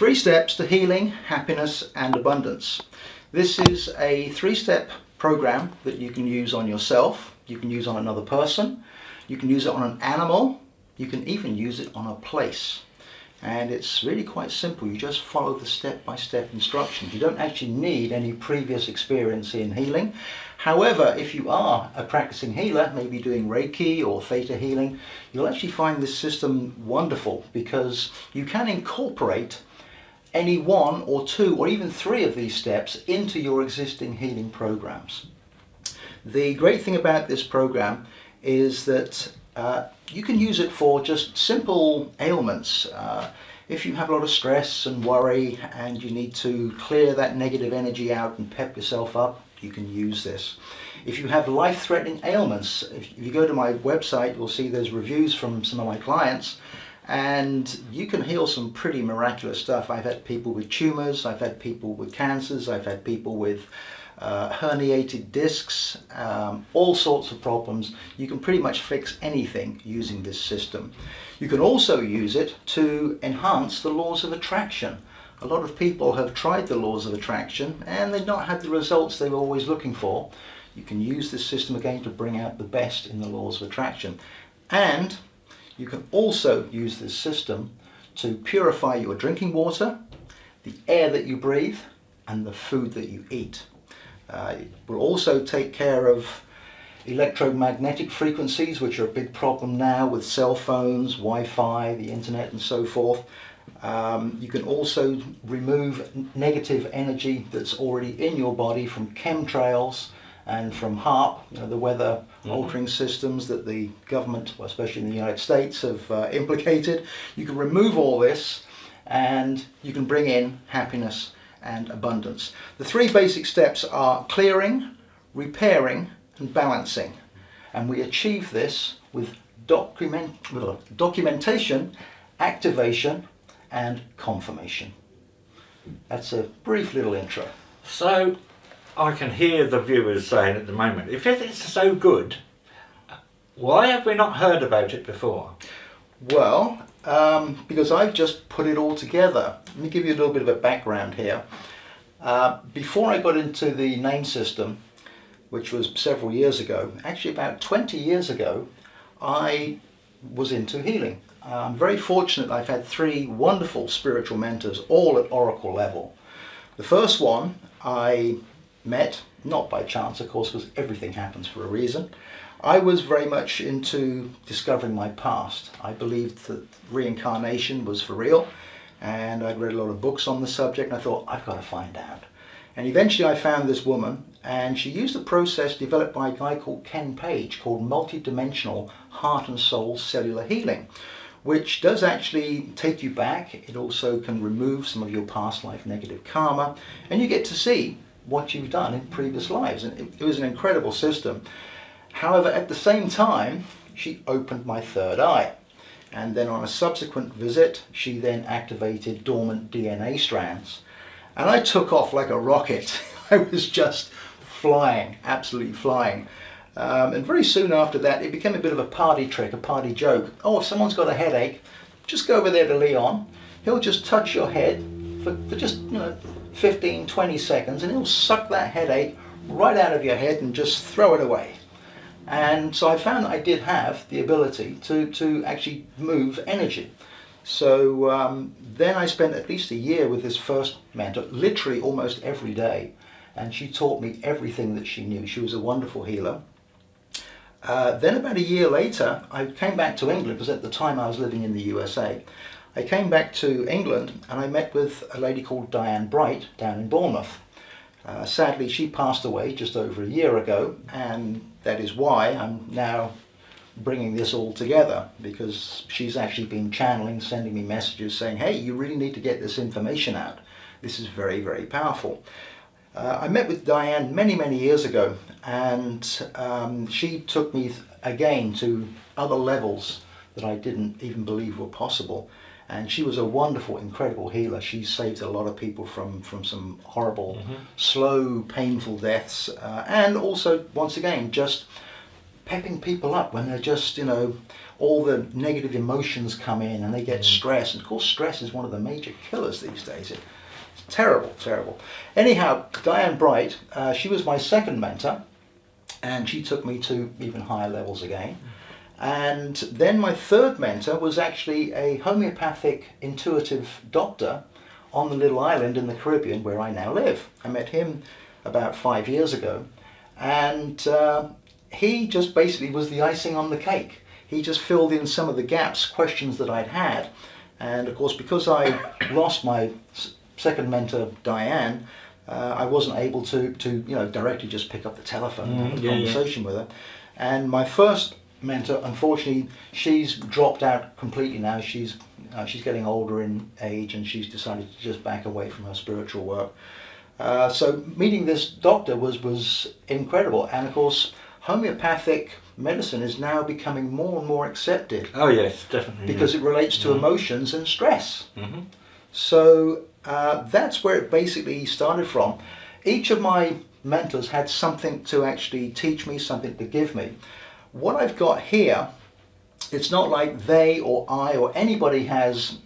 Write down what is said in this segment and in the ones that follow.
3 steps to healing, happiness and abundance. This is a 3-step program that you can use on yourself, you can use on another person, you can use it on an animal, you can even use it on a place. And it's really quite simple. You just follow the step-by-step instructions. You don't actually need any previous experience in healing. However, if you are a practicing healer, maybe doing Reiki or Theta healing, you'll actually find this system wonderful because you can incorporate any 1 or 2 or even 3 of these steps into your existing healing programs. The great thing about this program is that you can use it for just simple ailments. If you have a lot of stress and worry and you need to clear that negative energy out and pep yourself up, you can use this. If you have life-threatening ailments, if you go to my website, you'll see there's reviews from some of my clients, and you can heal some pretty miraculous stuff. I've had people with tumors, I've had people with cancers, I've had people with herniated discs, all sorts of problems. You can pretty much fix anything using this system. You can also use it to enhance the laws of attraction. A lot of people have tried the laws of attraction and they've not had the results they were always looking for. You can use this system again to bring out the best in the laws of attraction. And you can also use this system to purify your drinking water, the air that you breathe, and the food that you eat. It will also take care of electromagnetic frequencies, which are a big problem now with cell phones, Wi-Fi, the internet and so forth. You can also remove negative energy that's already in your body from chemtrails and from HAARP, the weather altering systems that the government, especially in the United States, have implicated. You can remove all this and you can bring in happiness and abundance. The 3 basic steps are clearing, repairing and balancing. And we achieve this with documentation, activation and confirmation. That's a brief little intro. So I can hear the viewers saying at the moment, if it's so good, why have we not heard about it before? Well, because I've just put it all together. Let me give you a little bit of a background here. Before I got into the name system, which was several years ago, actually about 20 years ago, I was into healing. I'm very fortunate I've had 3 wonderful spiritual mentors, all at oracle level. The first one I met, not by chance of course, because everything happens for a reason. I was very much into discovering my past. I believed that reincarnation was for real, and I'd read a lot of books on the subject, and I thought, I've got to find out. And eventually I found this woman, and she used a process developed by a guy called Ken Page called multidimensional heart and soul cellular healing, which does actually take you back. It also can remove some of your past life negative karma, and you get to see what you've done in previous lives. And it was an incredible system. However, at the same time, she opened my 3rd eye. And then on a subsequent visit, she then activated dormant DNA strands. And I took off like a rocket. I was just flying, absolutely flying. And very soon after that, it became a bit of a party trick, a party joke. Oh, if someone's got a headache, just go over there to Lyon. He'll just touch your head for just 15, 20 seconds, and he'll suck that headache right out of your head and just throw it away. And so I found that I did have the ability to actually move energy. So then I spent at least a year with this first mentor, literally almost every day. And she taught me everything that she knew. She was a wonderful healer. Then about a year later, I came back to England, because at the time I was living in the USA. I came back to England and I met with a lady called Diane Bright down in Bournemouth. Sadly, she passed away just over a year ago, and that is why I'm now bringing this all together, because she's actually been channeling, sending me messages saying, hey, you really need to get this information out. This is very, very powerful. I met with Diane many, many years ago, and she took me again to other levels that I didn't even believe were possible. And she was a wonderful, incredible healer. She saved a lot of people from some horrible, slow, painful deaths. And also, once again, just pepping people up when they're just, all the negative emotions come in and they get stressed. And of course, stress is one of the major killers these days. It's terrible, terrible. Anyhow, Diane Bright, she was my second mentor, and she took me to even higher levels again. And then my third mentor was actually a homeopathic intuitive doctor on the little island in the Caribbean where I now live. I met him about 5 years ago, and he just basically was the icing on the cake. He just filled in some of the gaps, questions that I'd had. And of course, because I lost my second mentor, Diane, I wasn't able to directly just pick up the telephone and have a conversation with her. And my first mentor, unfortunately, she's dropped out completely now. She's getting older in age, and she's decided to just back away from her spiritual work. So meeting this doctor was incredible. And of course, homeopathic medicine is now becoming more and more accepted. Oh yes, definitely. Because it relates to emotions and stress. Mm-hmm. So that's where it basically started from. Each of my mentors had something to actually teach me, something to give me. What I've got here, it's not like they or I or anybody has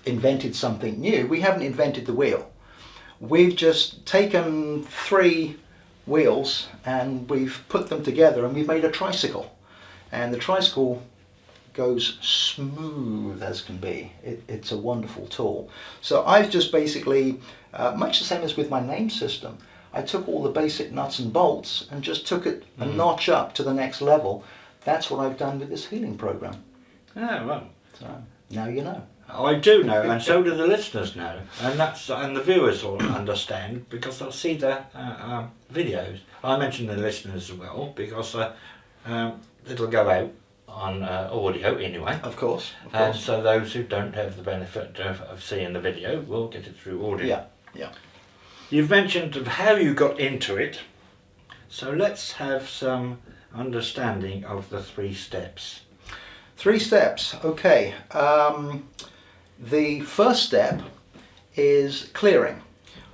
invented something new. We haven't invented the wheel. We've just taken 3 wheels and we've put them together and we've made a tricycle. And the tricycle goes smooth as can be. It's a wonderful tool. So I've just basically, much the same as with my name system, I took all the basic nuts and bolts and just took it a notch up to the next level. That's what I've done with this healing program. Oh, well. So now you know. I do know, and so do the listeners know, and the viewers will understand because they'll see the videos. I mention the listeners as well because it'll go out on audio anyway. Of course. And so those who don't have the benefit of seeing the video will get it through audio. Yeah. You've mentioned of how you got into it, so let's have some understanding of the 3 steps. 3 steps, okay. The first step is clearing.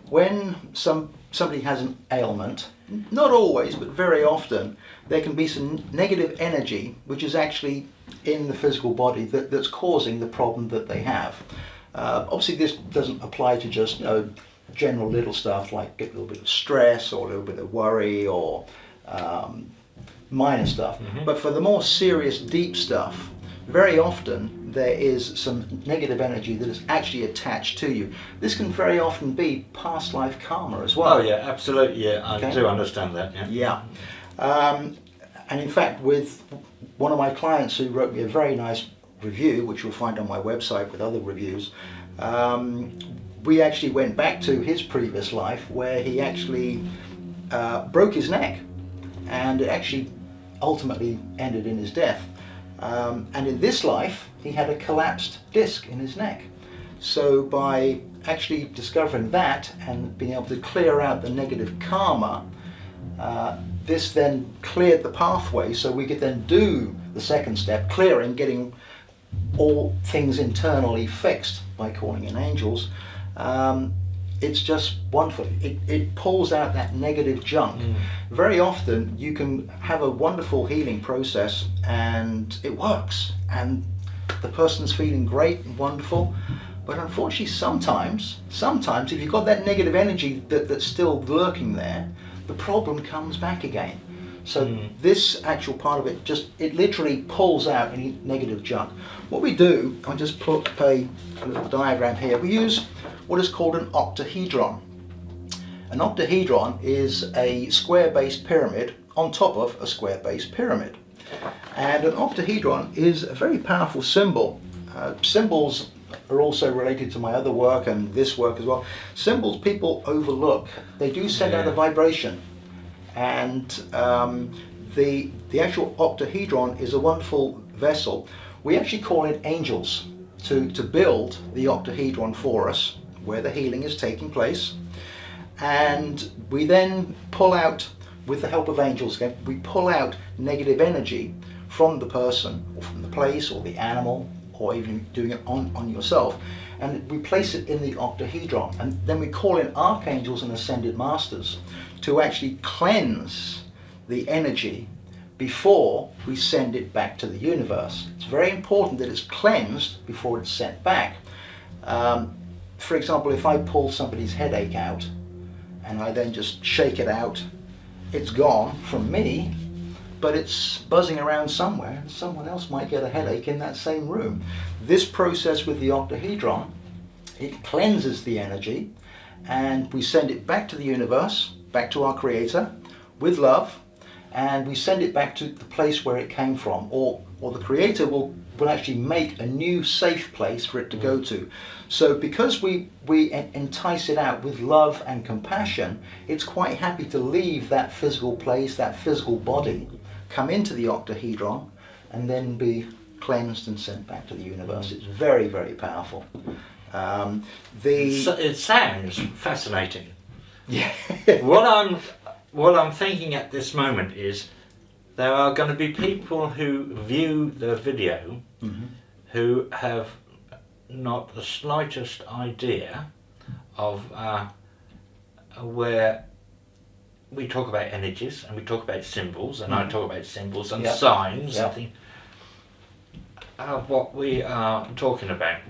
When somebody has an ailment, not always, but very often, there can be some negative energy which is actually in the physical body that's causing the problem that they have. Obviously this doesn't apply to just general little stuff like get a little bit of stress or a little bit of worry or minor stuff. Mm-hmm. But for the more serious, deep stuff, very often there is some negative energy that is actually attached to you. This can very often be past life karma as well. Oh yeah, absolutely, yeah, I do understand that. Yeah. And in fact, with one of my clients who wrote me a very nice review, which you'll find on my website with other reviews, we actually went back to his previous life where he actually broke his neck, and it actually ultimately ended in his death. And in this life, he had a collapsed disc in his neck. So by actually discovering that and being able to clear out the negative karma, this then cleared the pathway so we could then do the second step, clearing, getting all things internally fixed by calling in angels. It's just wonderful. It pulls out that negative junk. Very often you can have a wonderful healing process and it works and the person's feeling great and wonderful, but unfortunately sometimes if you've got that negative energy that's still lurking there, the problem comes back again. So this actual part of it literally pulls out any negative junk. What we do, I'll just put a little diagram here. We use what is called an octahedron. An octahedron is a square-based pyramid on top of a square-based pyramid. And an octahedron is a very powerful symbol. Symbols are also related to my other work and this work as well. Symbols people overlook. They do send out a vibration. And the actual octahedron is a wonderful vessel. We actually call in angels to build the octahedron for us, where the healing is taking place. And we then pull out, with the help of angels again, we pull out negative energy from the person, or from the place, or the animal, or even doing it on yourself. And we place it in the octahedron. And then we call in archangels and ascended masters to actually cleanse the energy, before we send it back to the universe. It's very important that it's cleansed before it's sent back. For example, if I pull somebody's headache out and I then just shake it out, it's gone from me, but it's buzzing around somewhere and someone else might get a headache in that same room. This process with the octahedron, it cleanses the energy and we send it back to the universe, back to our creator with love, and we send it back to the place where it came from, or the creator will actually make a new safe place for it to go to. So because we entice it out with love and compassion, it's quite happy to leave that physical place, that physical body, come into the octahedron, and then be cleansed and sent back to the universe. It's very, very powerful. It sounds fascinating. Yeah. What I'm thinking at this moment is there are going to be people who view the video who have not the slightest idea of where we talk about energies and we talk about symbols, and I talk about symbols and signs and things of what we are talking about.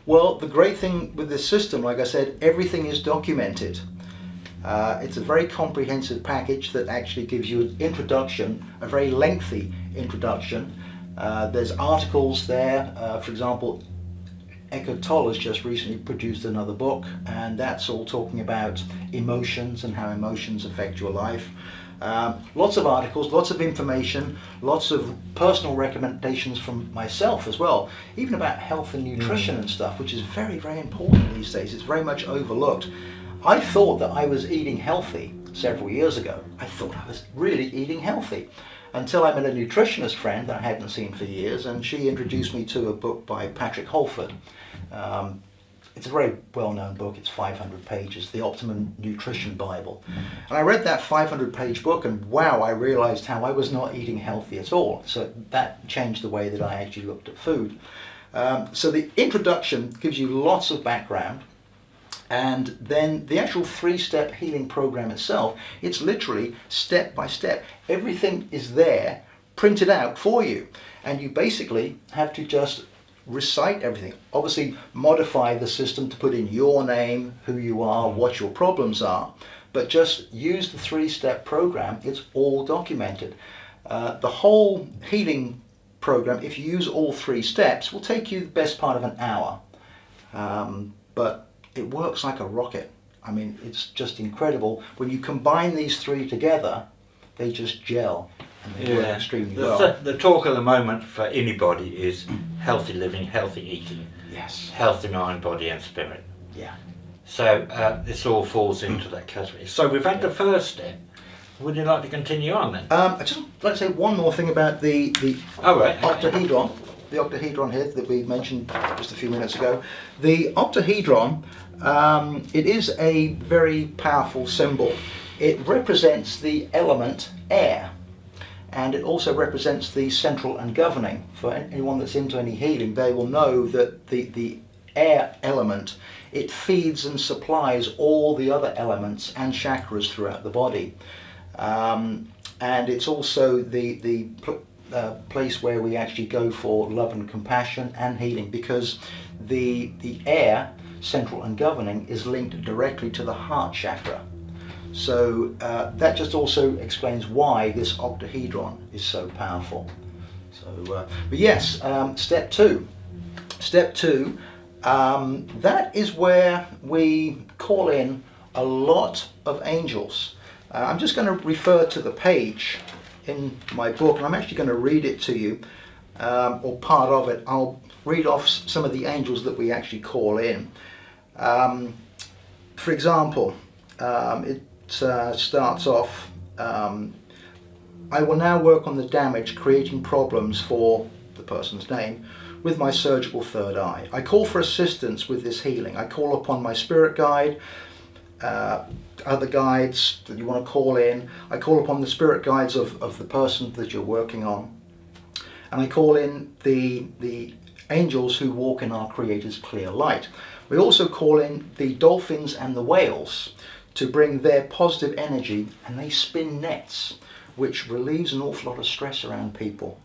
Well, the great thing with this system, like I said, everything is documented. It's a very comprehensive package that actually gives you an introduction, a very lengthy introduction. There's articles there. For example, Eckhart Tolle has just recently produced another book, and that's all talking about emotions and how emotions affect your life. Lots of articles, lots of information, lots of personal recommendations from myself as well, even about health and nutrition and stuff, which is very, very important these days. It's very much overlooked. I thought that I was eating healthy several years ago. I thought I was really eating healthy until I met a nutritionist friend that I hadn't seen for years, and she introduced me to a book by Patrick Holford. It's a very well-known book. It's 500 pages, The Optimum Nutrition Bible. And I read that 500-page book, and wow, I realized how I was not eating healthy at all. So that changed the way that I actually looked at food. So the introduction gives you lots of background. And then the actual 3-step healing program itself, it's literally step by step. Everything is there, printed out for you. And you basically have to just recite everything. Obviously modify the system to put in your name, who you are, what your problems are. But just use the 3-step program. It's all documented. The whole healing program, if you use all 3 steps, will take you the best part of an hour. But it works like a rocket. I mean, it's just incredible. When you combine these 3 together, they just gel and they work extremely well. The talk at the moment for anybody is healthy living, healthy eating, healthy mind, body and spirit. Yeah. So this all falls into that category. So we've had the first step. Would you like to continue on then? I'd just like to say one more thing about the octahedron. The octahedron here that we mentioned just a few minutes ago. The octahedron, it is a very powerful symbol. It represents the element air, and it also represents the central and governing. For anyone that's into any healing, they will know that the air element, it feeds and supplies all the other elements and chakras throughout the body. And it's also the place where we actually go for love and compassion and healing, because the air, central and governing, is linked directly to the heart chakra. So that just also explains why this octahedron is so powerful. So, but yes, step 2. Step 2, that is where we call in a lot of angels. I'm just going to refer to the page in my book, and I'm actually going to read it to you, or part of it. I'll read off some of the angels that we actually call in. For example, it starts off, I will now work on the damage creating problems for the person's name with my surgical third eye. I call for assistance with this healing. I call upon my spirit guide, other guides that you want to call in. I call upon the spirit guides of the person that you're working on. And I call in the angels who walk in our Creator's clear light. We also call in the dolphins and the whales to bring their positive energy, and they spin nets which relieves an awful lot of stress around people.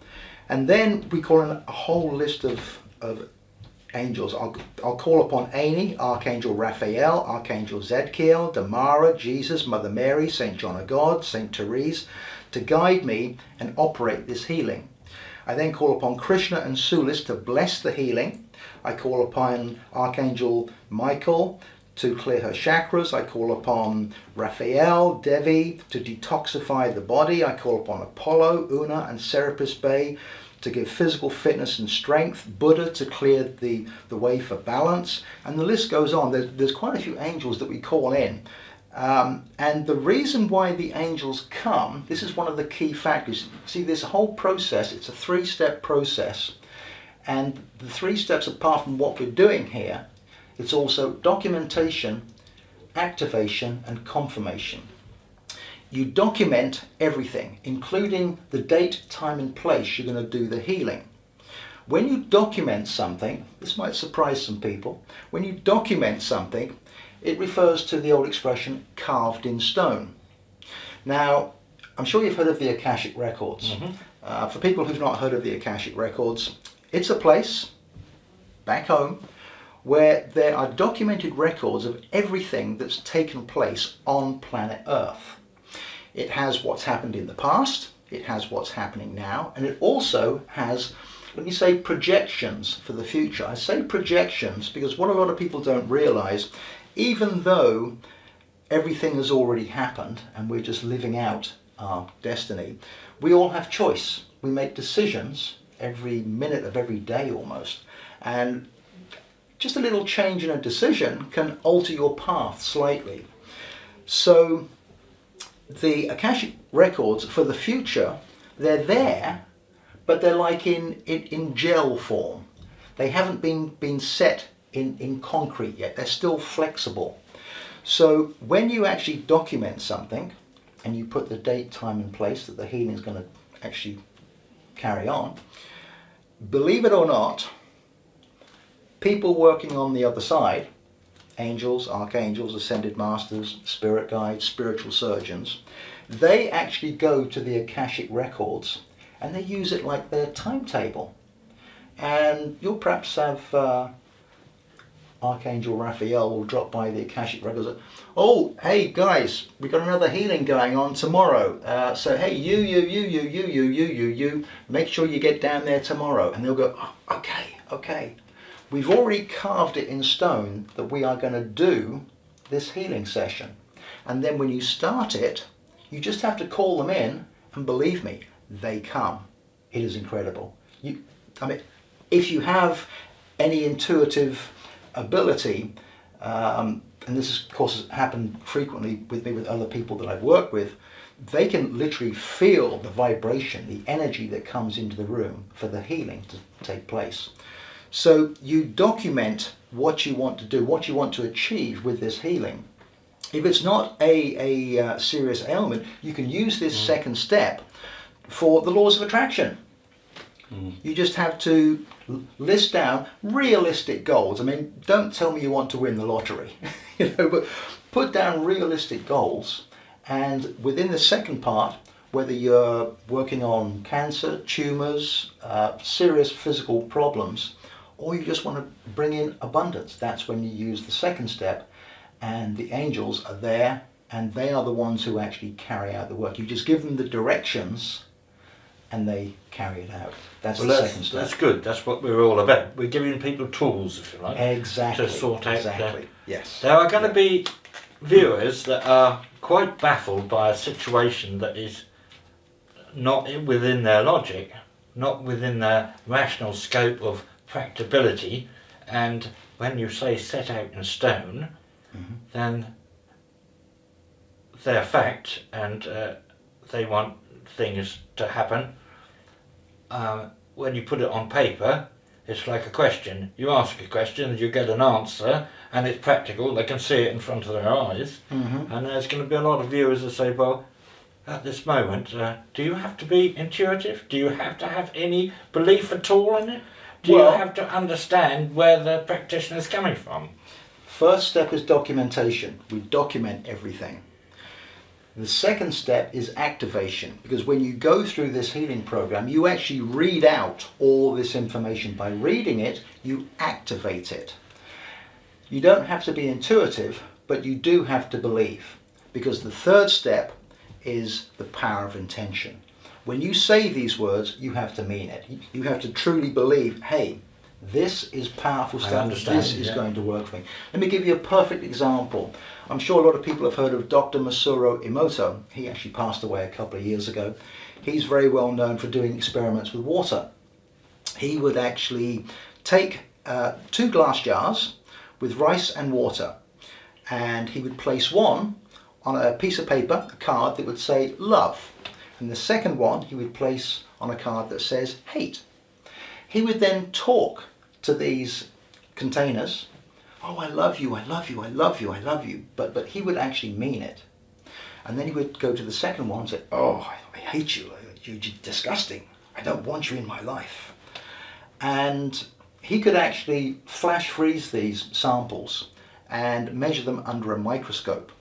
And then we call in a whole list of angels. I'll call upon Ani, Archangel Raphael, Archangel Zadkiel, Damara, Jesus, Mother Mary, St. John of God, St. Therese, to guide me and operate this healing. I then call upon Krishna and Sulis to bless the healing. I call upon Archangel Michael to clear her chakras. I call upon Raphael, Devi to detoxify the body. I call upon Apollo, Una and Serapis Bey to give physical fitness and strength. Buddha to clear the way for balance. And the list goes on. There's quite a few angels that we call in. And the reason why the angels come, this is one of the key factors. See, this whole process, it's a 3-step process. And the 3 steps, apart from what we're doing here, it's also documentation, activation, and confirmation. You document everything, including the date, time, and place you're going to do the healing. When you document something, this might surprise some people, when you document something, it refers to the old expression, carved in stone. Now, I'm sure you've heard of the Akashic Records. Mm-hmm. For people who've not heard of the Akashic Records, it's a place, back home, where there are documented records of everything that's taken place on planet Earth. It has what's happened in the past, it has what's happening now, and it also has, let me say, projections for the future. I say projections because what a lot of people don't realize, even though everything has already happened and we're just living out our destiny, we all have choice. We make decisions every minute of every day almost. And just a little change in a decision can alter your path slightly. So the Akashic Records for the future, they're there, but they're like in gel form. They haven't been set in concrete yet. They're still flexible. So when you actually document something and you put the date, time and place that the healing is going to actually carry on, believe it or not, people working on the other side, angels, archangels, ascended masters, spirit guides, spiritual surgeons, they actually go to the Akashic Records and they use it like their timetable. And you'll perhaps have Archangel Raphael will drop by the Akashic Records. Oh, hey guys, we've got another healing going on tomorrow. So hey, you, make sure you get down there tomorrow. And they'll go, oh, okay. We've already carved it in stone that we are going to do this healing session. And then when you start it, you just have to call them in, and believe me, they come. It is incredible. If you have any intuitive ability, and this is, of course has happened frequently with me with other people that I've worked with, they can literally feel the vibration, the energy that comes into the room for the healing to take place. So you document what you want to do, what you want to achieve with this healing. If it's not a serious ailment, you can use this second step for the laws of attraction. You just have to list down realistic goals. I mean, don't tell me you want to win the lottery, but put down realistic goals. And within the second part, whether you're working on cancer, tumours, serious physical problems, or you just want to bring in abundance, that's when you use the second step, and the angels are there, and they are the ones who actually carry out the work. You just give them the directions, and they carry it out. That's the second step. That's good. That's what we're all about. We're giving people tools, if you like, exactly, to sort out. Exactly. Yes. There are going to be viewers that are quite baffled by a situation that is not within their logic, not within their rational scope of practicability. And when you say set out in stone, then they're fact, and they want things to happen. When you put it on paper, it's like a question. You ask a question, you get an answer, and it's practical. They can see it in front of their eyes. And there's going to be a lot of viewers that say, well, at this moment, do you have to be intuitive? Do you have to have any belief at all in it? Do you have to understand where the practitioner is coming from? First step is documentation. We document everything. The second step is activation, because when you go through this healing program, you actually read out all this information. By reading it, you activate it. You don't have to be intuitive, but you do have to believe, because the third step is the power of intention. When you say these words, you have to mean it. You have to truly believe, hey, this is powerful stuff. This is going to work for me. Let me give you a perfect example. I'm sure a lot of people have heard of Dr. Masaru Emoto. He actually passed away a couple of years ago. He's very well known for doing experiments with water. He would actually take 2 glass jars with rice and water, and he would place one on a piece of paper, a card that would say love, and the second one he would place on a card that says hate. He would then talk to these containers, oh, I love you, I love you, I love you, I love you, but he would actually mean it. And then he would go to the second one and say, oh, I hate you, you're disgusting, I don't want you in my life. And he could actually flash freeze these samples and measure them under a microscope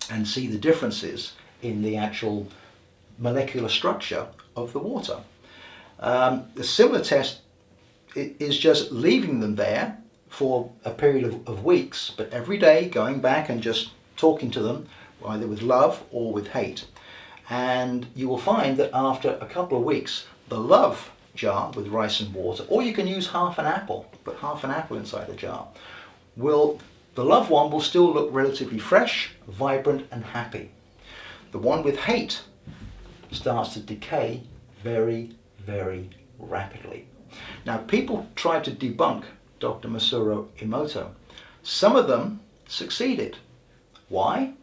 and see the differences in the actual molecular structure of the water. A similar test is just leaving them there for a period of weeks, but every day going back and just talking to them, either with love or with hate. And you will find that after a couple of weeks, the love jar with rice and water, or you can use half an apple, put half an apple inside the jar, the love one will still look relatively fresh, vibrant and happy. The one with hate starts to decay very, very rapidly. Now, people tried to debunk Dr. Masaru Emoto. Some of them succeeded. Why?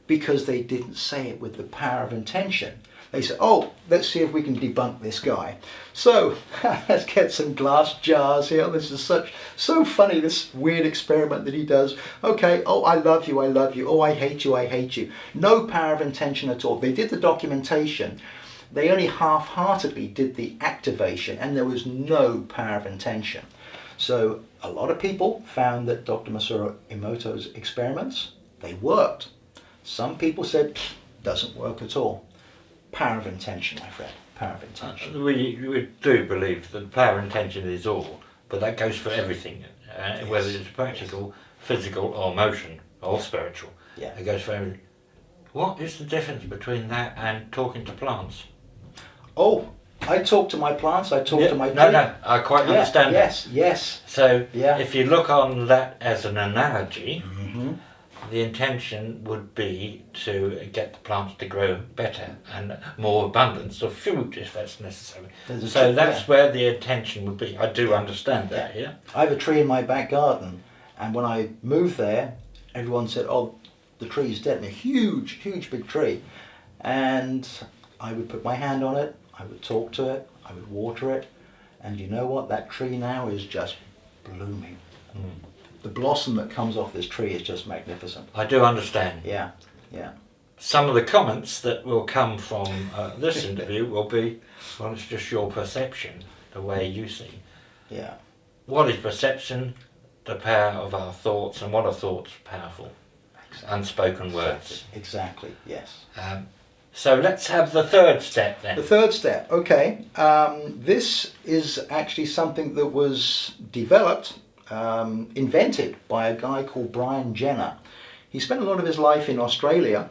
Because they didn't say it with the power of intention. They said, oh, let's see if we can debunk this guy. So let's get some glass jars here. This is so funny, this weird experiment that he does. Okay, oh, I love you, I love you. Oh, I hate you, I hate you. No power of intention at all. They did the documentation. They only half-heartedly did the activation, and there was no power of intention. So a lot of people found that Dr. Masaru Emoto's experiments, they worked. Some people said, doesn't work at all. Power of intention, my friend. Power of intention. We do believe that power of intention is all, but that goes for everything, yes. Whether it's practical, physical, or emotion, or spiritual. Yeah. It goes for everything. What is the difference between that and talking to plants? Oh, I talk to my plants, I talk to my tree. No, I quite understand that. Yes. So, if you look on that as an analogy, the intention would be to get the plants to grow better and more abundance of food if that's necessary. So that's where the intention would be. I do understand that, yeah. I have a tree in my back garden, and when I moved there, everyone said, oh, the tree's dead. And a huge, huge big tree. And I would put my hand on it, I would talk to it, I would water it, and you know what? That tree now is just blooming. The blossom that comes off this tree is just magnificent. I do understand. Yeah. Some of the comments that will come from this interview will be, well, it's just your perception, the way you see. Yeah. What is perception? The power of our thoughts, and what are thoughts? Powerful. Exactly. Unspoken words. Exactly, yes. So let's have the third step then. The third step, okay. This is actually something that was developed, invented by a guy called Brian Jenner. He spent a lot of his life in Australia,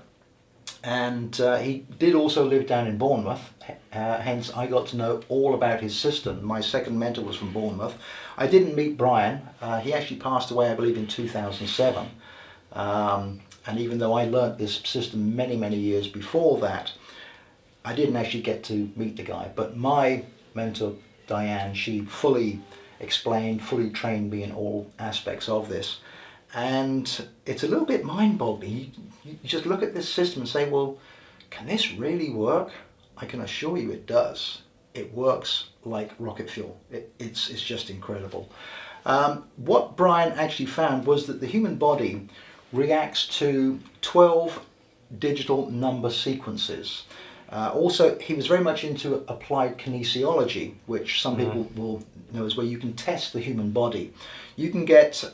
and he did also live down in Bournemouth. Hence I got to know all about his system. My second mentor was from Bournemouth. I didn't meet Brian. He actually passed away, I believe, in 2007. And even though I learnt this system many, many years before that, I didn't actually get to meet the guy. But my mentor, Diane, she fully explained, fully trained me in all aspects of this. And it's a little bit mind-boggling. You just look at this system and say, well, can this really work? I can assure you it does. It works like rocket fuel. It's just incredible. What Brian actually found was that the human body reacts to 12 digital number sequences. Also, he was very much into applied kinesiology, which some people will know as where you can test the human body. You can get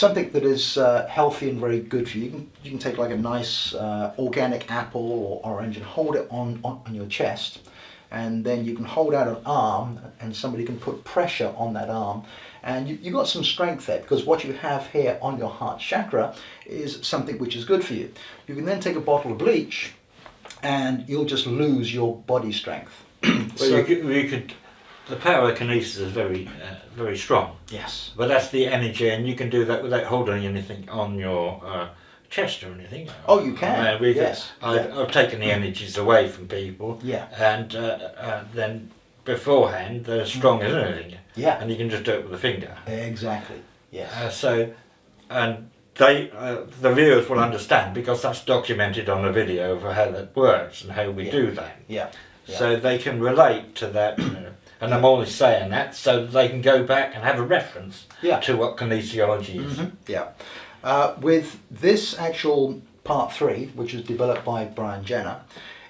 something that is healthy and very good for you. You can take like a nice organic apple or orange and hold it on your chest, and then you can hold out an arm and somebody can put pressure on that arm, and you've got some strength there, because what you have here on your heart chakra is something which is good for you. You can then take a bottle of bleach and you'll just lose your body strength. Well, you could. The power of kinesis is very strong. Yes. But that's the energy, and you can do that without holding anything on your chest or anything. Oh, you can. Yes. I've taken the energies away from people. Yeah. And then beforehand, they're strong as anything. Yeah. And you can just do it with a finger. Exactly. Yes. And the viewers will understand, because that's documented on a video of how that works and how we do that. Yeah. So they can relate to that. And I'm only saying that so that they can go back and have a reference to what kinesiology is. Mm-hmm. Yeah. With this actual part 3, which was developed by Brian Jenner,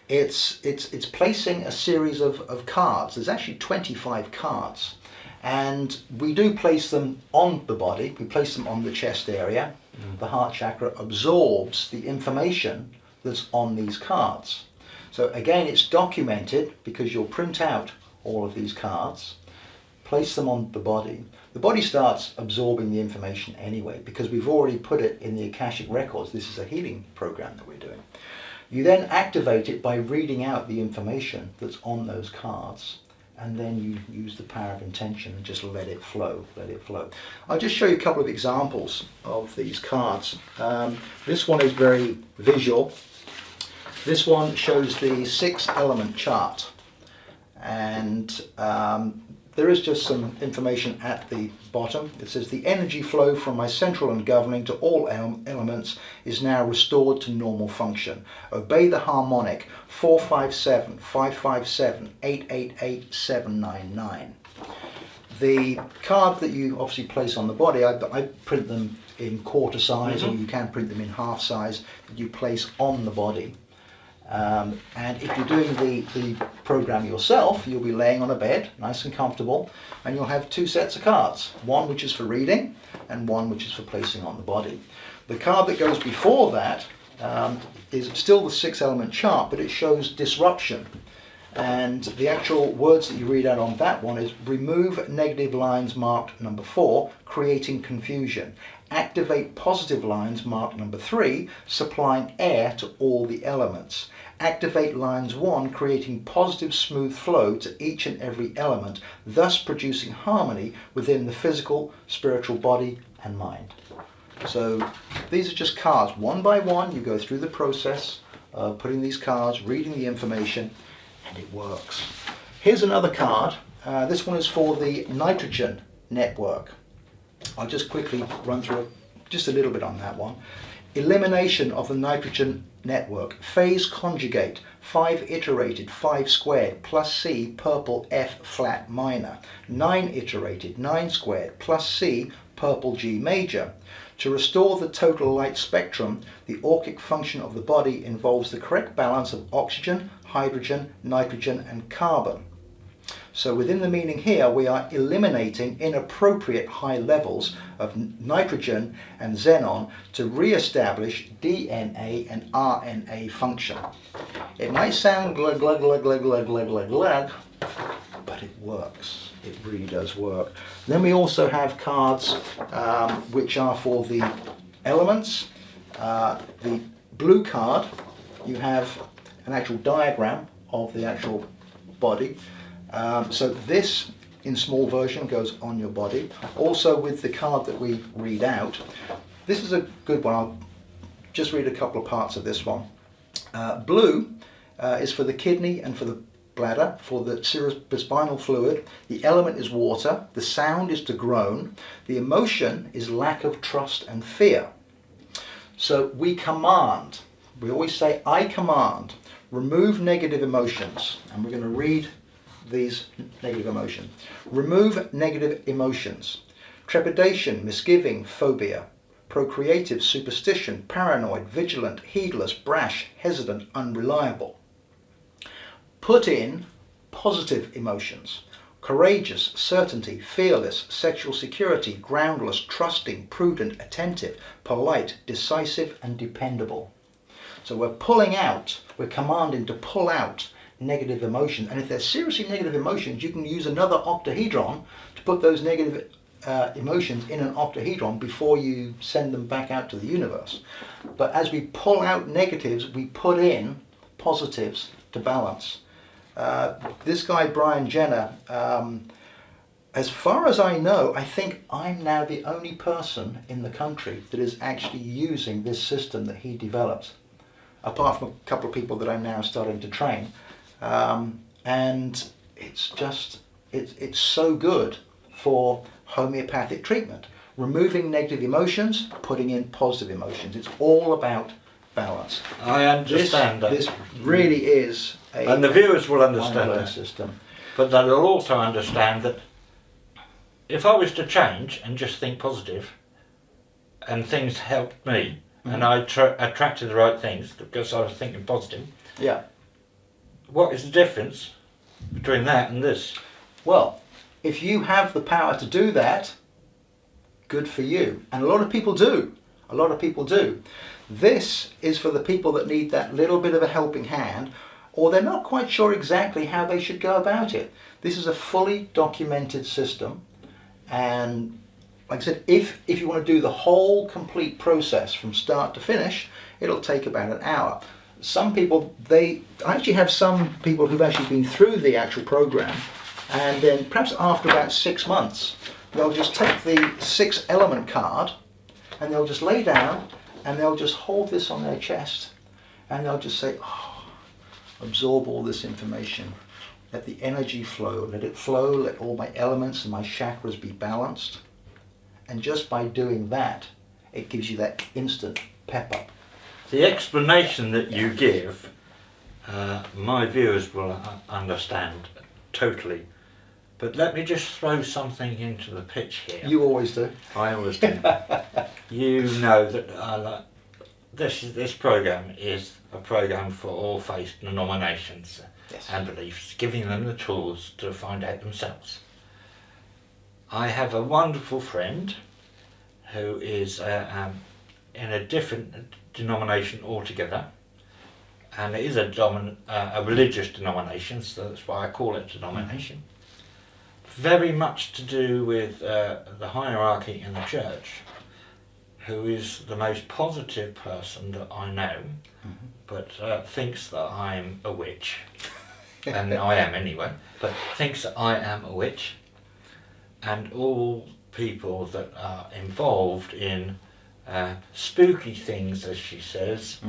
it's placing a series of cards. There's actually 25 cards, and we do place them on the body. We place them on the chest area. The heart chakra absorbs the information that's on these cards. So again, it's documented, because you'll print out all of these cards, place them on the body. The body starts absorbing the information anyway, because we've already put it in the Akashic records. This is a healing program that we're doing. You then activate it by reading out the information that's on those cards, and then you use the power of intention and just let it flow, let it flow. I'll just show you a couple of examples of these cards. This one is very visual. This one shows the 6-element chart. And there is just some information at the bottom. It says the energy flow from my central and governing to all elements is now restored to normal function. Obey the harmonic 457, 557, 888, 799. The card that you obviously place on the body, I print them in quarter size, or you can print them in half size, that you place on the body. And if you're doing the program yourself, you'll be laying on a bed, nice and comfortable, and you'll have 2 sets of cards, one which is for reading and one which is for placing on the body. The card that goes before that is still the 6-element chart, but it shows disruption. And the actual words that you read out on that one is: remove negative lines marked number 4, creating confusion. Activate positive lines marked number 3, supplying air to all the elements. Activate lines 1, creating positive smooth flow to each and every element, thus producing harmony within the physical, spiritual body and mind. So these are just cards. One by one, you go through the process of putting these cards, reading the information, and it works. Here's another card. This one is for the nitrogen network. I'll just quickly run through just a little bit on that one. Elimination of the nitrogen network. Phase conjugate. 5 iterated, 5 squared, plus C, purple F flat minor. 9 iterated, 9 squared, plus C, purple G major. To restore the total light spectrum, the auric function of the body involves the correct balance of oxygen, hydrogen, nitrogen and carbon. So within the meaning here, we are eliminating inappropriate high levels of nitrogen and xenon to re-establish DNA and RNA function. It might sound glug, glug, glug, glug, glug, glug, glug, glug, but it works. It really does work. Then we also have cards which are for the elements. The blue card, you have an actual diagram of the actual body. So this, in small version, goes on your body. Also with the card that we read out, this is a good one. I'll just read a couple of parts of this one. Blue is for the kidney and for the bladder. For the cerebrospinal fluid, the element is water, the sound is to groan, the emotion is lack of trust and fear. So we command, we always say, I command, remove negative emotions, and we're going to read these negative emotions. Remove negative emotions. Trepidation, misgiving, phobia. Procreative, superstition, paranoid, vigilant, heedless, brash, hesitant, unreliable. Put in positive emotions. courageous, certainty, fearless, sexual security, groundless, trusting, prudent, attentive, polite, decisive, and dependable. So we're commanding to pull out negative emotions. And if they're seriously negative emotions, you can use another octahedron to put those negative emotions in an octahedron before you send them back out to the universe. But as we pull out negatives, we put in positives to balance. This guy, Brian Jenner, as far as I know, I think I'm now the only person in the country that is actually using this system that he developed, apart from a couple of people that I'm now starting to train. And it's so good for homeopathic treatment. Removing negative emotions, putting in positive emotions. It's all about balance. I understand that. This really is and the viewers will understand that system. But they'll also understand that if I was to change and just think positive, and things helped me, and I attracted the right things because I was thinking positive. Yeah. What is the difference between that and this? Well, if you have the power to do that, good for you. And a lot of people do. A lot of people do. This is for the people that need that little bit of a helping hand, or they're not quite sure exactly how they should go about it. This is a fully documented system. And like I said, if you want to do the whole complete process from start to finish, it'll take about an hour. Some people, I actually have some people who've actually been through the actual program, and then perhaps after about 6 months, they'll just take the 6-element card and they'll just lay down and they'll just hold this on their chest and they'll just say, oh, absorb all this information. Let the energy flow, let it flow, let all my elements and my chakras be balanced. And just by doing that, it gives you that instant pep up. The explanation that you give, my viewers will understand totally. But let me just throw something into the pitch here. You always do. I always do. You know that this program is a program for all faith denominations and beliefs, giving them the tools to find out themselves. I have a wonderful friend who is in a different denomination altogether, and it is a religious denomination, so that's why I call it a denomination. Very much to do with the hierarchy in the church, who is the most positive person that I know, but thinks that I'm a witch, and I am anyway, but thinks that I am a witch, and all people that are involved in spooky things, as she says,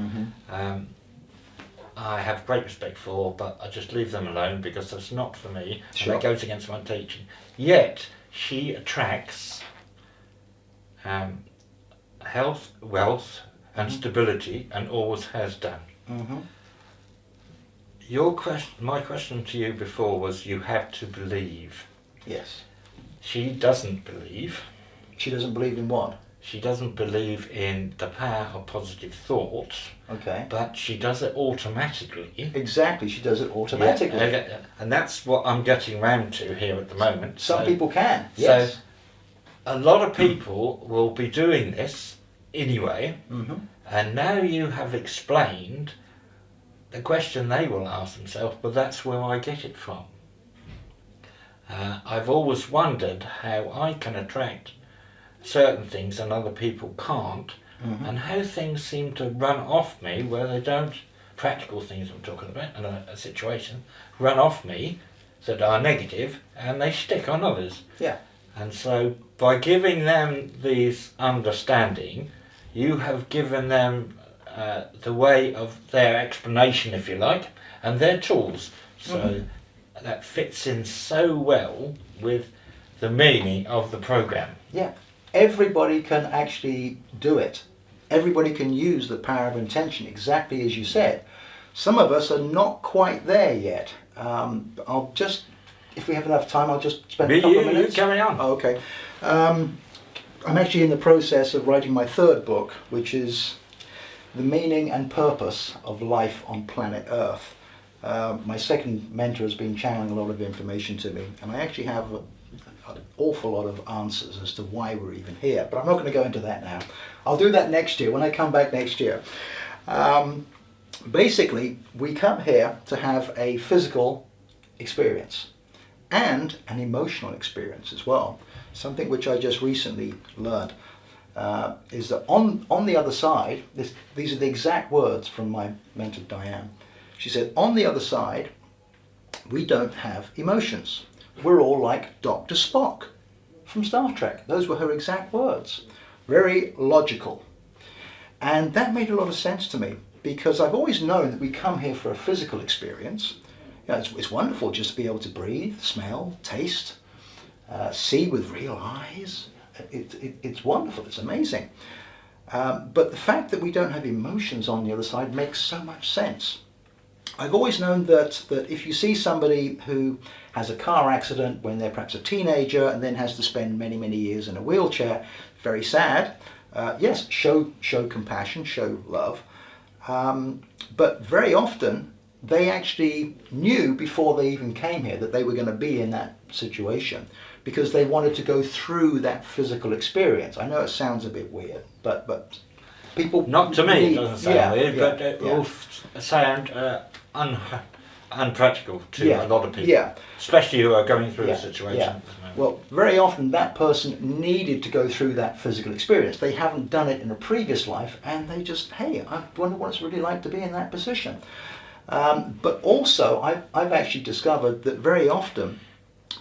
I have great respect for, but I just leave them alone because that's not for me. Sure. And that goes against my teaching. Yet she attracts health, wealth, and stability, and always has done. My question to you before was, you have to believe. Yes. She doesn't believe. She doesn't believe in what? She doesn't believe in the power of positive thought. Okay. But she does it automatically. Exactly, she does it automatically. Yeah, and that's what I'm getting round to here at the moment. Some people can, yes. So a lot of people will be doing this anyway, and now you have explained the question they will ask themselves, but that's where I get it from. I've always wondered how I can attract certain things and other people can't, and how things seem to run off me where they don't, practical things I'm talking about, and a situation, run off me that are negative and they stick on others. Yeah. And so by giving them these understanding, you have given them the way of their explanation, if you like, and their tools. So that fits in so well with the meaning of the program. Yeah. Everybody can actually do it. Everybody can use the power of intention, exactly as you said. Some of us are not quite there yet. I'll just, if we have enough time, I'll just spend a couple of minutes. You carry on. Oh, okay. I'm actually in the process of writing my third book, which is The Meaning and Purpose of Life on Planet Earth. My second mentor has been channeling a lot of information to me, and I actually have an awful lot of answers as to why we're even here. But I'm not going to go into that now. I'll do that next year when I come back next year. Basically, we come here to have a physical experience and an emotional experience as well. Something which I just recently learned is that on the other side, these are the exact words from my mentor Diane. She said, on the other side, we don't have emotions. We're all like Dr. Spock from Star Trek. Those were her exact words. Very logical. And that made a lot of sense to me, because I've always known that we come here for a physical experience. You know, it's wonderful just to be able to breathe, smell, taste, see with real eyes. It's wonderful, it's amazing. But the fact that we don't have emotions on the other side makes so much sense. I've always known that if you see somebody who has a car accident when they're perhaps a teenager and then has to spend many, many years in a wheelchair, very sad. Yes, show compassion, show love. But very often they actually knew before they even came here that they were going to be in that situation, because they wanted to go through that physical experience. I know it sounds a bit weird, but people... Not to me, it doesn't sound weird, yeah, but it will sound unpractical to a lot of people, especially who are going through a situation at the moment. Well, very often that person needed to go through that physical experience. They haven't done it in a previous life, and they just, hey, I wonder what it's really like to be in that position. But also, I've actually discovered that very often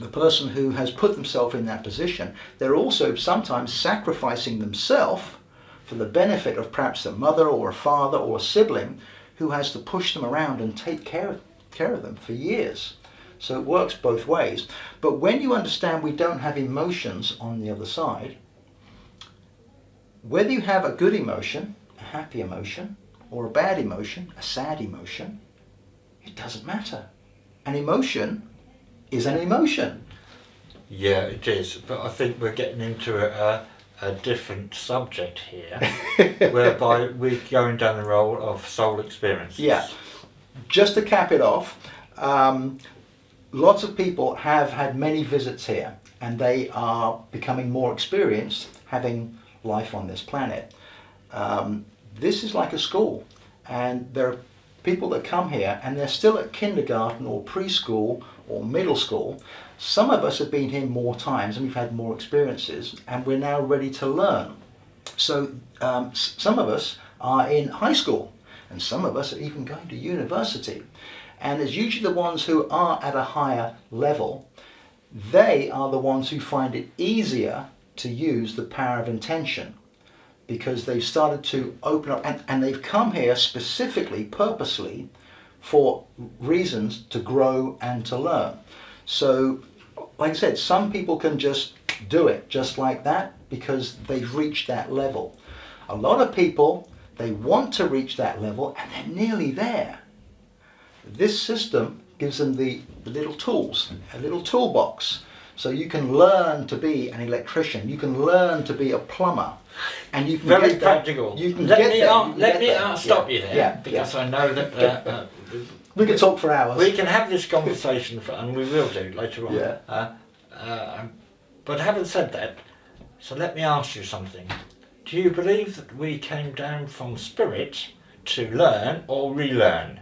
the person who has put themselves in that position, they're also sometimes sacrificing themselves for the benefit of perhaps a mother or a father or a sibling who has to push them around and take care of them for years. So it works both ways. But when you understand we don't have emotions on the other side, whether you have a good emotion, a happy emotion, or a bad emotion, a sad emotion, it doesn't matter. An emotion is an emotion. Yeah, it is. But I think we're getting into a different subject here, whereby we're going down the road of soul experiences. Yeah. Just to cap it off, lots of people have had many visits here, and they are becoming more experienced having life on this planet. This is like a school, and there are people that come here and they're still at kindergarten or preschool or middle school. Some of us have been here more times and we've had more experiences, and we're now ready to learn. So some of us are in high school, and some of us are even going to university. And it's usually the ones who are at a higher level, they are the ones who find it easier to use the power of intention, because they've started to open up, and they've come here specifically, purposely, for reasons to grow and to learn. So, like I said, some people can just do it just like that because they've reached that level. A lot of people, they want to reach that level and they're nearly there. This system gives them the little tools, a little toolbox. So you can learn to be an electrician, you can learn to be a plumber, and you can very get practical. You can let get me there. stop you there, because I know that we can talk for hours. We can have this conversation, and we will do later on. Yeah. But having said that, so let me ask you something. Do you believe that we came down from spirit to learn or relearn?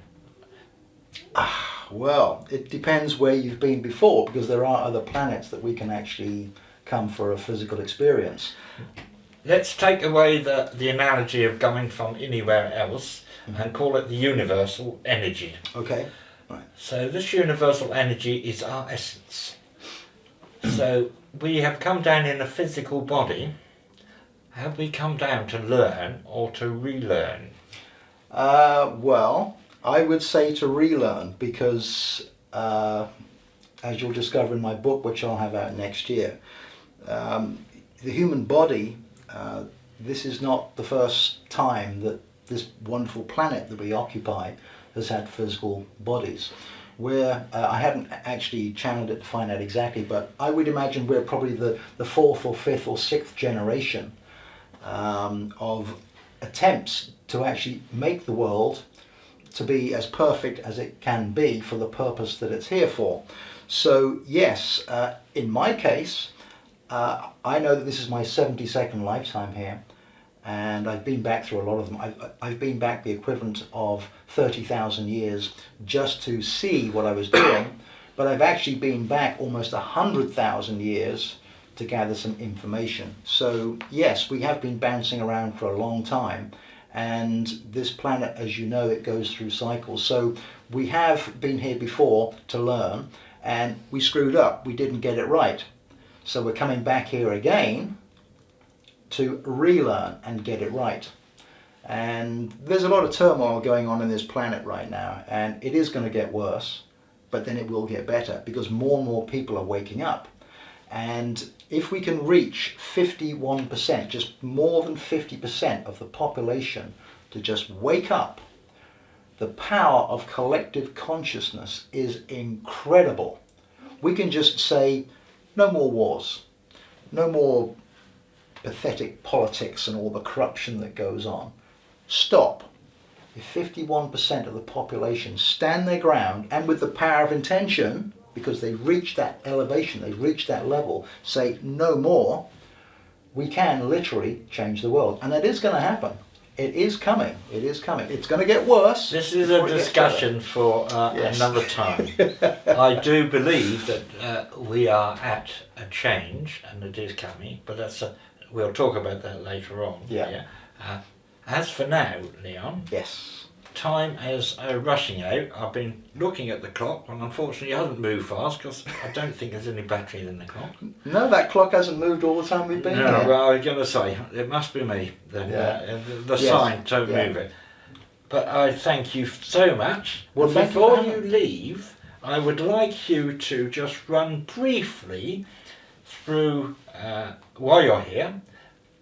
Well, it depends where you've been before, because there are other planets that we can actually come for a physical experience. Let's take away the analogy of going from anywhere else and call it the universal energy. Okay. Right. So this universal energy is our essence. So we have come down in a physical body. Have we come down to learn or to relearn? Well, I would say to relearn, because as you'll discover in my book, which I'll have out next year, the human body, this is not the first time that this wonderful planet that we occupy has had physical bodies. I haven't actually channeled it to find out exactly, but I would imagine we're probably the fourth or fifth or sixth generation of attempts to actually make the world to be as perfect as it can be for the purpose that it's here for. So yes, in my case, I know that this is my 72nd lifetime here, and I've been back through a lot of them. I've been back the equivalent of 30,000 years just to see what I was doing, but I've actually been back almost 100,000 years to gather some information. So yes, we have been bouncing around for a long time, and this planet, as you know, it goes through cycles. So we have been here before to learn, and we screwed up, we didn't get it right. So we're coming back here again to relearn and get it right. And there's a lot of turmoil going on in this planet right now, and it is going to get worse, but then it will get better because more and more people are waking up. And if we can reach 51%, just more than 50% of the population to just wake up, the power of collective consciousness is incredible. We can just say, no more wars, no more pathetic politics and all the corruption that goes on. Stop. If 51% of the population stand their ground and with the power of intention, because they've reached that elevation, they've reached that level, say no more, we can literally change the world. And that is going to happen. It is coming. It is coming. It's going to get worse. This is a discussion for another time. I do believe that we are at a change, and it is coming, but we'll talk about that later on. Yeah. As for now, Leon, yes, time is rushing out. I've been looking at the clock, and unfortunately it hasn't moved fast because I don't think there's any battery in the clock. No, that clock hasn't moved all the time we've been here. Well, I was going to say, it must be me. Then the sign don't move it. But I thank you so much. Well, before you leave, I would like you to just run briefly through, while you're here,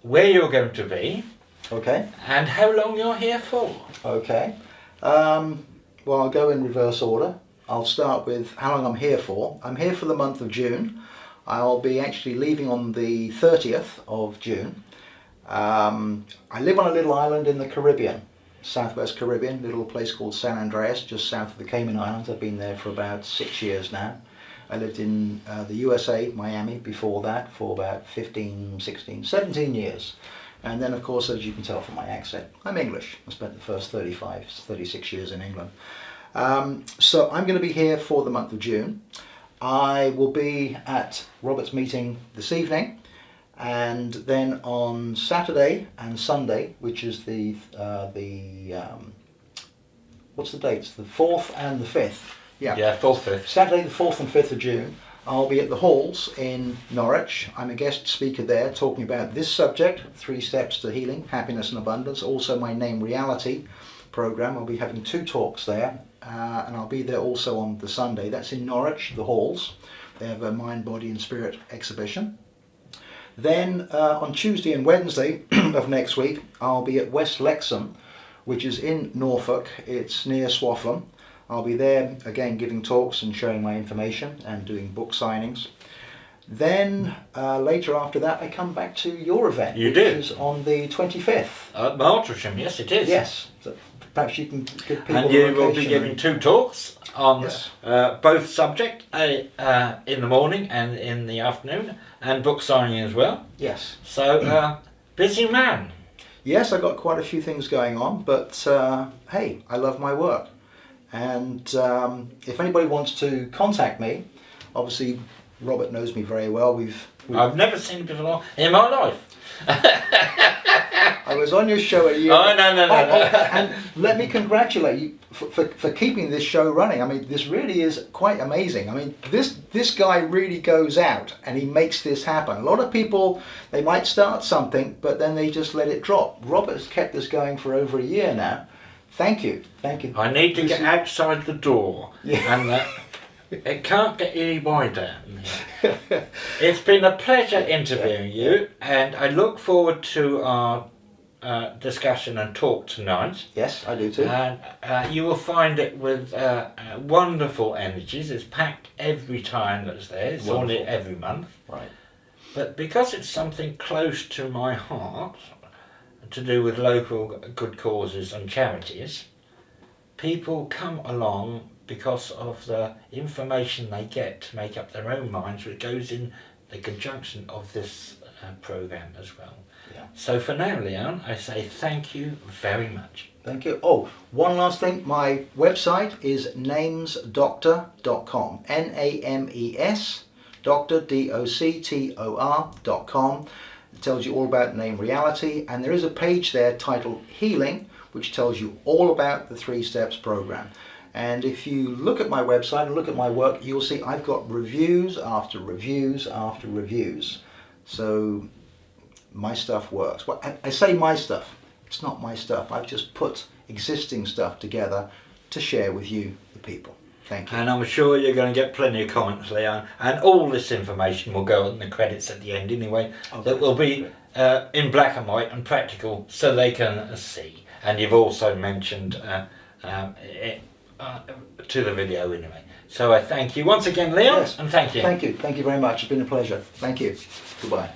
where you're going to be. Okay. And how long you're here for. Okay. Well, I'll go in reverse order. I'll start with how long I'm here for. I'm here for the month of June. I'll be actually leaving on the 30th of June. I live on a little island in the Caribbean, Southwest Caribbean, little place called San Andreas, just south of the Cayman Islands. I've been there for about 6 years now. I lived in the USA, Miami, before that for about 15, 16, 17 years. And then, of course, as you can tell from my accent, I'm English. I spent the first 35, 36 years in England. So I'm going to be here for the month of June. I will be at Robert's meeting this evening. And then on Saturday and Sunday, which is what's the dates? The 4th and the 5th. Yeah, 4th, 5th. Saturday the 4th and 5th of June. I'll be at the Halls in Norwich. I'm a guest speaker there talking about this subject, 3 Steps to Healing, Happiness and Abundance. Also my Name Reality program. I'll be having 2 talks there, and I'll be there also on the Sunday. That's in Norwich, the Halls. They have a Mind, Body and Spirit exhibition. Then on Tuesday and Wednesday of next week, I'll be at West Lexham, which is in Norfolk. It's near Swaffham. I'll be there again giving talks and showing my information and doing book signings. Then later after that I come back to your event, which is on the 25th. At Martlesham, yes it is. Yes, so perhaps you can give people and you will be giving 2 talks on both subject, in the morning and in the afternoon, and book signing as well. Yes. So, busy man. Yes, I've got quite a few things going on, but hey, I love my work. And if anybody wants to contact me, obviously Robert knows me very well. I've never seen him before in my life. I was on your show a year. Oh, no. And let me congratulate you for keeping this show running. I mean, this really is quite amazing. I mean, this guy really goes out and he makes this happen. A lot of people, they might start something, but then they just let it drop. Robert has kept this going for over a year now. Thank you. I need to get outside the door, and it can't get any wider. It's been a pleasure interviewing you, and I look forward to our discussion and talk tonight. Yes, I do too. And you will find it with wonderful energies. It's packed every time that's there. It's on it every month. Right. But because it's something close to my heart, to do with local good causes and charities, people come along because of the information they get to make up their own minds, which goes in the conjunction of this program as well. Yeah. So for now, Leon, I say thank you very much. Thank you. Oh, one last thing. My website is namesdoctor.com. Names doctor, doctor.com. It tells you all about name reality, and there is a page there titled Healing, which tells you all about the 3 Steps program. And if you look at my website and look at my work, you'll see I've got reviews after reviews after reviews. So my stuff works. Well, I say my stuff. It's not my stuff. I've just put existing stuff together to share with you, the people. Thank you. And I'm sure you're going to get plenty of comments, Leon. And all this information will go on the credits at the end anyway. Okay. That will be in black and white and practical, so they can see. And you've also mentioned to the video anyway. So I thank you once again, Leon, Yes. and thank you. Thank you. Thank you very much. It's been a pleasure. Thank you. Goodbye.